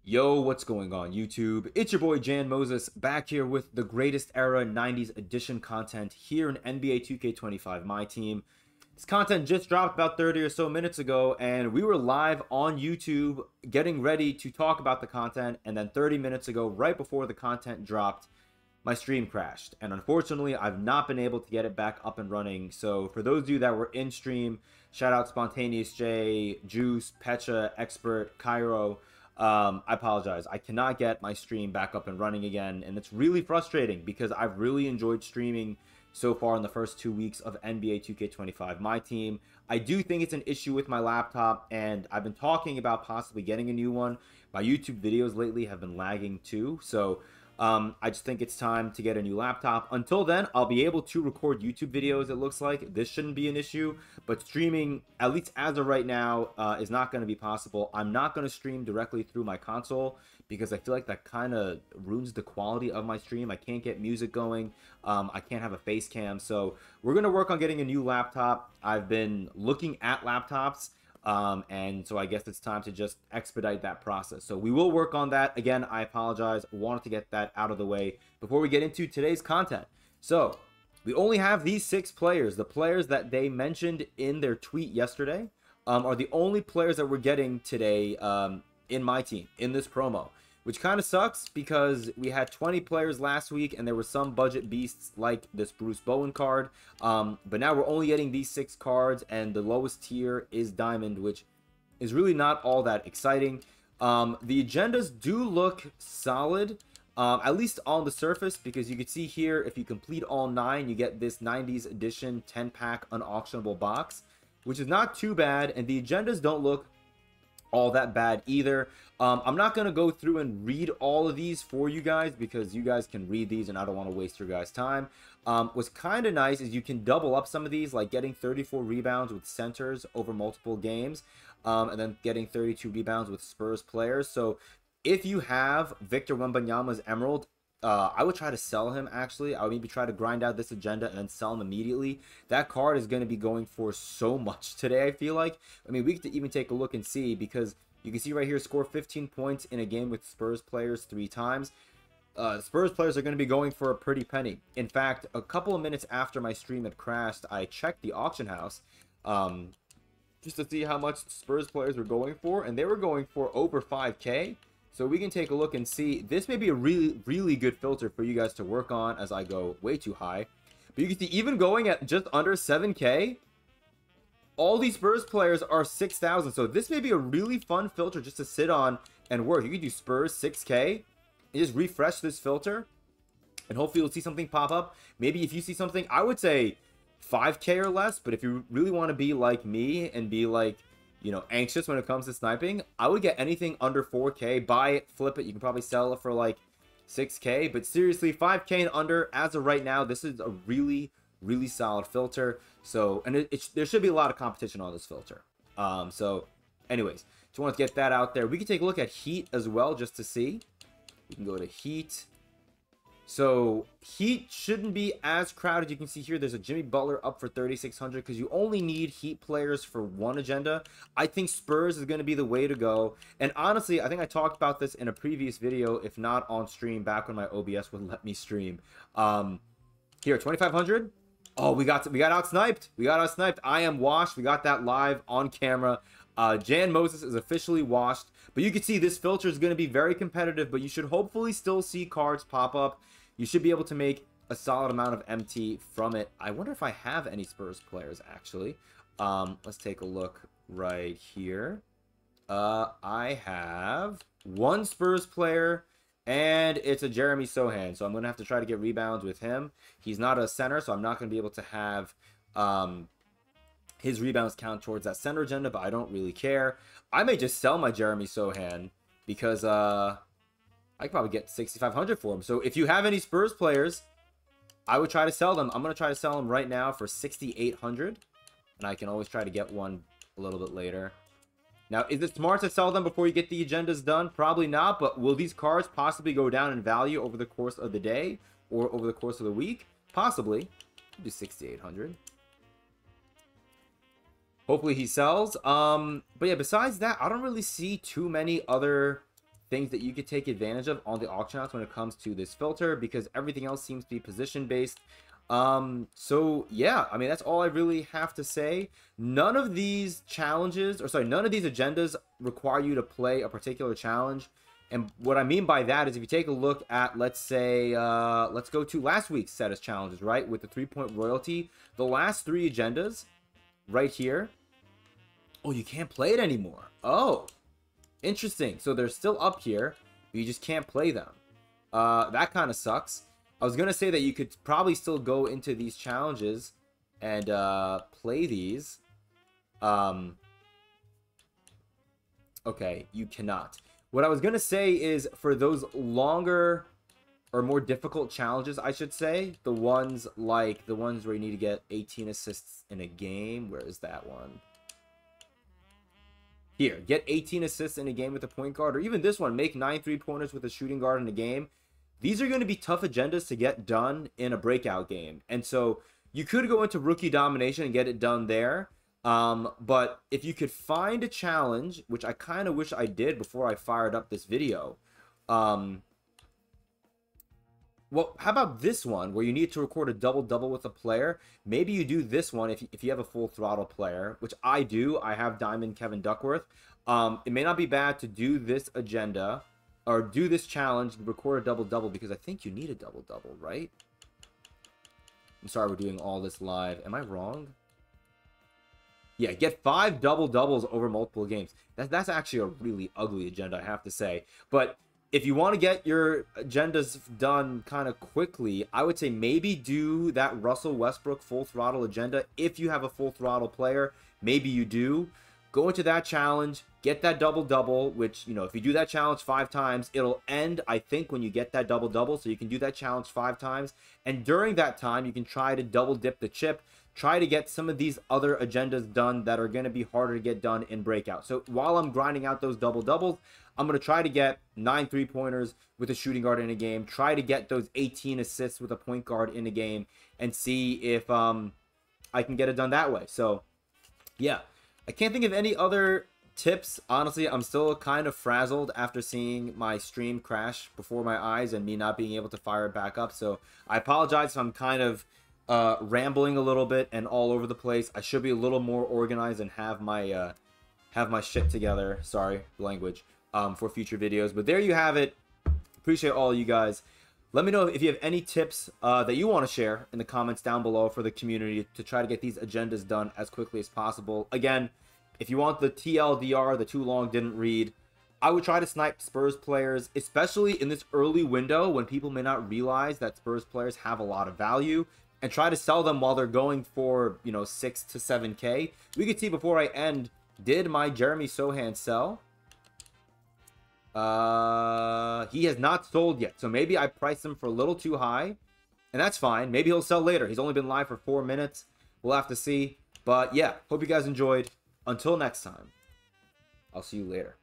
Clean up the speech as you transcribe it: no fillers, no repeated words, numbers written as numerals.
Yo, what's going on YouTube? It's your boy Jan Moses back here with the greatest era 90s edition content here in NBA 2K25 My Team. This content just dropped about 30 or so minutes ago, and we were live on YouTube getting ready to talk about the content, and then 30 minutes ago, right before the content dropped, my stream crashed. And unfortunately, I've not been able to get it back up and running. So for those of you that were in stream, shout out Spontaneous J, Juice, Pecha, Expert, Cairo. I apologize. I cannot get my stream back up and running again, and it's really frustrating because I've really enjoyed streaming so far in the first 2 weeks of NBA 2K25 My Team. I do think it's an issue with my laptop, and I've been talking about possibly getting a new one. My YouTube videos lately have been lagging too, so I just think it's time to get a new laptop. Until then, I'll be able to record YouTube videos, it looks like. This shouldn't be an issue, but streaming, at least as of right now, is not going to be possible. I'm not going to stream directly through my console because I feel like that kind of ruins the quality of my stream. I can't get music going. I can't have a face cam. So we're going to work on getting a new laptop. I've been looking at laptops. And so I guess it's time to just expedite that process. So we will work on that. Again, I apologize. Wanted to get that out of the way before we get into today's content. So we only have these 6 players. The players that they mentioned in their tweet yesterday are the only players that we're getting today in my team, in this promo. Which kind of sucks because we had 20 players last week and there were some budget beasts like this Bruce Bowen card. But now we're only getting these 6 cards, and the lowest tier is Diamond, which is really not all that exciting. The agendas do look solid, at least on the surface, because you can see here if you complete all 9, you get this 90s edition 10-pack unauctionable box, which is not too bad, and the agendas don't look all that bad either. I'm not going to go through and read all of these for you guys because you guys can read these and I don't want to waste your guys' time. What's kind of nice is you can double up some of these, like getting 34 rebounds with centers over multiple games, and then getting 32 rebounds with Spurs players. So if you have Victor Wembanyama's Emerald, I would try to sell him, actually. I would maybe try to grind out this agenda and then sell him immediately. That card is going to be going for so much today, I feel like. I mean, we could even take a look and see, because you can see right here, score 15 points in a game with Spurs players 3 times. Spurs players are going to be going for a pretty penny. In fact, a couple of minutes after my stream had crashed, I checked the auction house just to see how much Spurs players were going for, and they were going for over 5K. So we can take a look and see. This may be a really good filter for you guys to work on as I go way too high. But you can see even going at just under 7K, all these Spurs players are 6,000. So this may be a really fun filter just to sit on and work. You can do Spurs 6K and just refresh this filter. And hopefully you'll see something pop up. Maybe if you see something, I would say 5K or less. But if you really want to be like me and be like, you know, anxious when it comes to sniping, I would get anything under 4K, buy it, flip it. You can probably sell it for like 6K, but seriously, 5K and under, as of right now, this is a really solid filter. So, and there should be a lot of competition on this filter. So anyways, just want to get that out there. We can take a look at Heat as well, just to see. We can go to Heat. So Heat shouldn't be as crowded. You can see here there's a Jimmy Butler up for 3,600 because you only need Heat players for one agenda. I think Spurs is going to be the way to go. And honestly, I think I talked about this in a previous video, if not on stream, back when my OBS would let me stream. Here, 2,500. Oh, we got out-sniped. We got out-sniped. I am washed. We got that live on camera. Jan Moses is officially washed. But you can see this filter is going to be very competitive, but you should hopefully still see cards pop up. You should be able to make a solid amount of MT from it. I wonder if I have any Spurs players, actually. Let's take a look right here. I have 1 Spurs player, and it's a Jeremy Sohan. So I'm going to have to try to get rebounds with him. He's not a center, so I'm not going to be able to have his rebounds count towards that center agenda, but I don't really care. I may just sell my Jeremy Sohan because I could probably get 6,500 for him. So if you have any Spurs players, I would try to sell them. I'm going to try to sell them right now for 6,800. And I can always try to get one a little bit later. Now, is it smart to sell them before you get the agendas done? Probably not. But will these cards possibly go down in value over the course of the day or over the course of the week? Possibly. I'll do 6,800. Hopefully he sells. But yeah, besides that, I don't really see too many other things that you could take advantage of on the auction house when it comes to this filter, because everything else seems to be position based. So yeah, I mean, that's all I really have to say. None of these challenges, or sorry, none of these agendas require you to play a particular challenge. And what I mean by that is, if you take a look at, let's say, let's go to last week's set of challenges, right? With the 3-point royalty, the last 3 agendas right here. Oh, you can't play it anymore. Oh, interesting. So they're still up here, but you just can't play them. That kind of sucks. I was going to say that you could probably still go into these challenges and play these. Okay, you cannot. What I was going to say is, for those longer or more difficult challenges, I should say, the ones where you need to get 18 assists in a game. Where is that one? Here, get 18 assists in a game with a point guard, or even this one, make 9 3-pointers with a shooting guard in a game. These are going to be tough agendas to get done in a breakout game. And so you could go into rookie domination and get it done there. But if you could find a challenge, which I kind of wish I did before I fired up this video, well, how about this one where you need to record a double-double with a player? Maybe you do this one if you have a full throttle player, which I do. I have Diamond Kevin Duckworth. It may not be bad to do this agenda or do this challenge, record a double-double, because I think you need a double-double, right? I'm sorry we're doing all this live. Am I wrong? Yeah, get 5 double-doubles over multiple games. That's actually a really ugly agenda, I have to say. But if you want to get your agendas done kind of quickly, I would say maybe do that Russell Westbrook full throttle agenda. If you have a full throttle player, maybe you do. Go into that challenge, get that double-double, which, you know, if you do that challenge 5 times, it'll end, I think, when you get that double-double. So you can do that challenge 5 times. And during that time, you can try to double-dip the chip. Try to get some of these other agendas done that are going to be harder to get done in breakout. So while I'm grinding out those double-doubles, I'm going to try to get 9 3-pointers with a shooting guard in a game. Try to get those 18 assists with a point guard in a game and see if I can get it done that way. So, yeah. I can't think of any other tips. Honestly, I'm still kind of frazzled after seeing my stream crash before my eyes and me not being able to fire it back up. So I apologize if I'm kind of rambling a little bit and all over the place. I should be a little more organized and have my shit together. Sorry, language. For future videos. But there you have it. Appreciate all you guys. Let me know if you have any tips that you want to share in the comments down below for the community to try to get these agendas done as quickly as possible. Again, if you want the TLDR, the too long didn't read, I would try to snipe Spurs players, especially in this early window when people may not realize that Spurs players have a lot of value, and try to sell them while they're going for, you know, 6 to 7K. We could see before I end, did my Jeremy Sohan sell? He has not sold yet, so maybe I priced him for a little too high, and that's fine. Maybe he'll sell later. He's only been live for 4 minutes. We'll have to see. But yeah, hope you guys enjoyed. Until next time, I'll see you later.